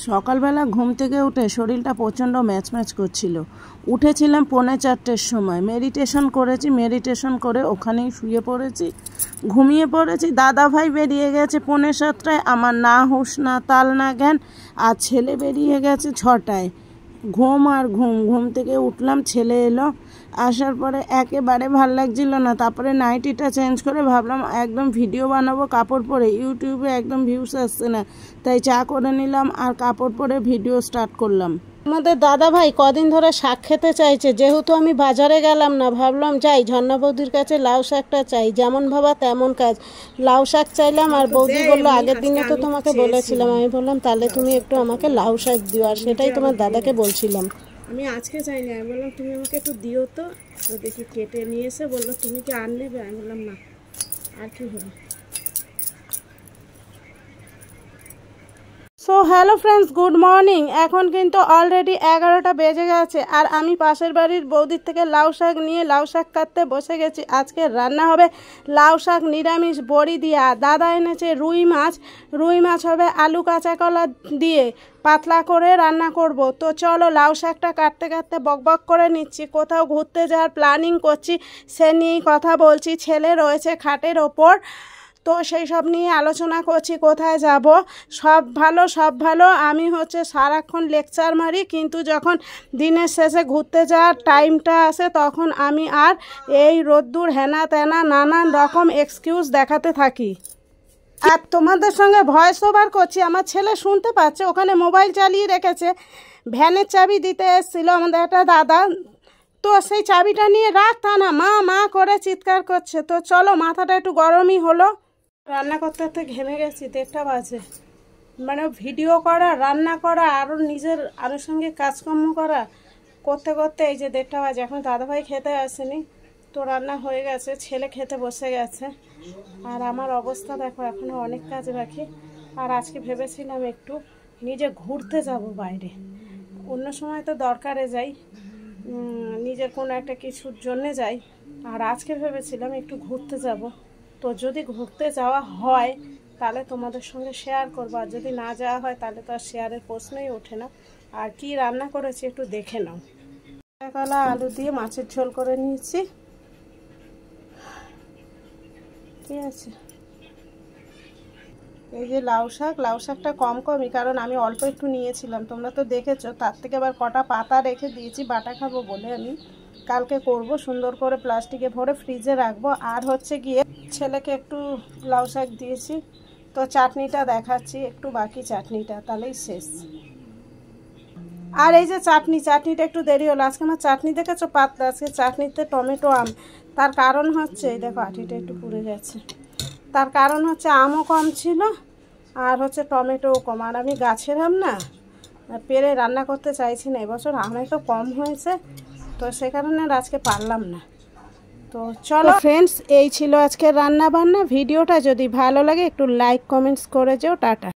সকালবেলা ঘুম থেকে উঠে শরীরটা প্রচণ্ড ম্যাচম্যাচ করছিল। উঠেছিলাম 3:45-র সময়, মেডিটেশন করেছি, মেডিটেশন করে ওখানেই শুয়ে পড়েছি, ঘুমিয়ে পড়েছি। দাদা ভাই বেরিয়ে গেছে 6:45-টায়, আমার না হুঁশ না তাল না জ্ঞান। আর ছেলে বেরিয়ে গেছে 6টায়। ঘুম আর ঘুম, ঘুম থেকে উঠলাম, ছেলে এলো, আসার পরে একেবারে ভাল লাগছিল না। তারপরে নাইটিটা চেঞ্জ করে ভাবলাম একদম ভিডিও বানাবো কাপড় পরে, ইউটিউবে একদম ভিউস আসছে না, তাই চা করে নিলাম আর কাপড় পরে ভিডিও স্টার্ট করলাম। আমাদের দাদা ভাই কদিন ধরে শাক খেতে চাইছে, যেহেতু আমি বাজারে গেলাম না, ভাবলাম যাই ঝর্ণা বৌদির কাছে লাউ শাকটা চাই। যেমন ভাবা তেমন কাজ, লাউ শাক চাইলাম আর বৌদি বললো আগের দিনে তো তোমাকে বলেছিলাম। আমি বললাম তাহলে তুমি একটু আমাকে লাউ শাক দিও, আর সেটাই তোমার দাদাকে বলছিলাম। আমি আজকে চাইনি, আমি বললাম তুমি আমাকে একটু দিও তো। তো দেখি কেটে নিয়ে এসে বললো তুমি কি আর নেবে? আমি বললাম না, আর কি হবে। So hello friends, good morning. এখন কিন্তু অলরেডি 11টা বেজে গেছে আর আমি পাশের বাড়ির বৌদির থেকে লাউ শাক নিয়ে লাউ শাক কাটতে বসে গেছি। আজকে রান্না হবে লাউ শাক নিরামিষ বড়ি দিয়ে। আর দাদা এনেছে রুই মাছ, রুই মাছ হবে আলু কাঁচা কলা দিয়ে পাতলা করে রান্না করব। তো চলো লাউ শাকটা কাটতে কাটতে বকবক করে নিচ্ছি। কোথাও ঘুরতে যাওয়ার প্ল্যানিং করছি, সে নিয়েই কথা বলছি। ছেলে রয়েছে খাটের ওপর, তো সেই সব নিয়ে আলোচনা করছি, কোথায় যাব। সব ভালো, সব ভালো। আমি সারাক্ষণ লেকচার মারি, কিন্তু যখন দিনের শেষে ঘুরতে যাওয়ার টাইমটা আসে তখন আমি আর এই রোদ্দুর হেনা তেনা নানান রকম এক্সকিউজ দেখাতে থাকি। আর তোমাদের সঙ্গে ভয়েস ওভার করছি, আমার ছেলে শুনতে পাচ্ছে, ওখানে মোবাইল চালিয়ে রেখেছে। ভ্যানের চাবি দিতে এসেছিলো আমাদের একটা দাদা, তো সেই চাবিটা নিয়ে রাখ, তা না মা মা করে চিৎকার করছে। তো চলো, মাথাটা একটু গরমই হলো। রান্না করতে করতে ঘেমে গেছি, 1:30টা বাজে। মানে ভিডিও করা, রান্না করা, আরও নিজের আনুষঙ্গিক কাজকর্ম করা করতে করতে এই যে 1:30টা বাজে। এখন দাদাভাই খেতে আসেনি, তো রান্না হয়ে গেছে, ছেলে খেতে বসে গেছে। আর আমার অবস্থা দেখো, এখনও অনেক কাজ বাকি। আর আজকে ভেবেছিলাম একটু নিজে ঘুরতে যাব বাইরে। অন্য সময় তো দরকারে যাই, নিজের কোনো একটা কিছুর জন্যে যাই, আর আজকে ভেবেছিলাম একটু ঘুরতে যাব। তো যদি ঘুরতে যাওয়া হয় তাহলে তোমাদের সঙ্গে শেয়ার করবো, আর যদি না যাওয়া হয় তাহলে তো আর শেয়ারের প্রশ্নই ওঠে না। আর কি রান্না করেছি একটু দেখে নাও। কলা আলু দিয়ে মাছের ঝোল করে নিয়েছি, ঠিক আছে। এই যে লাউ শাক, লাউ শাকটা কমই, কারণ আমি অল্প একটু নিয়েছিলাম, তোমরা তো দেখেছো। তার থেকে আবার কটা পাতা রেখে দিয়েছি বাটা খাবো বলে। আমি কালকে করব, সুন্দর করে প্লাস্টিকে ভরে ফ্রিজে রাখবো। আর গিয়ে ছেলেকে একটু লাউ শাক দিয়েছি, তো চাটনিটা দেখাচ্ছি, একটু বাকি চাটনিটা, তাহলেই শেষ। আর এই যে চাটনিটা একটু দেরি হলো। আজকে আমার চাটনি দেখেছো পাতলা, আজকে চাটনিতে টমেটো আম। তার কারণ এই দেখো আটিটা একটু পুড়ে গেছে। তার কারণ আমও কম ছিল আর টমেটোও কম। আর আমি গাছের আম না পেরে রান্না করতে চাইছি না, এবছর আম একটু কম হয়েছে, তো সে কারণে আজকে পারলাম না। তো চলো ফ্রেন্ডস, এই ছিল আজকে রান্না বান্না। ভিডিওটা যদি ভালো লাগে একটু লাইক কমেন্টস করে যেও। টাটা।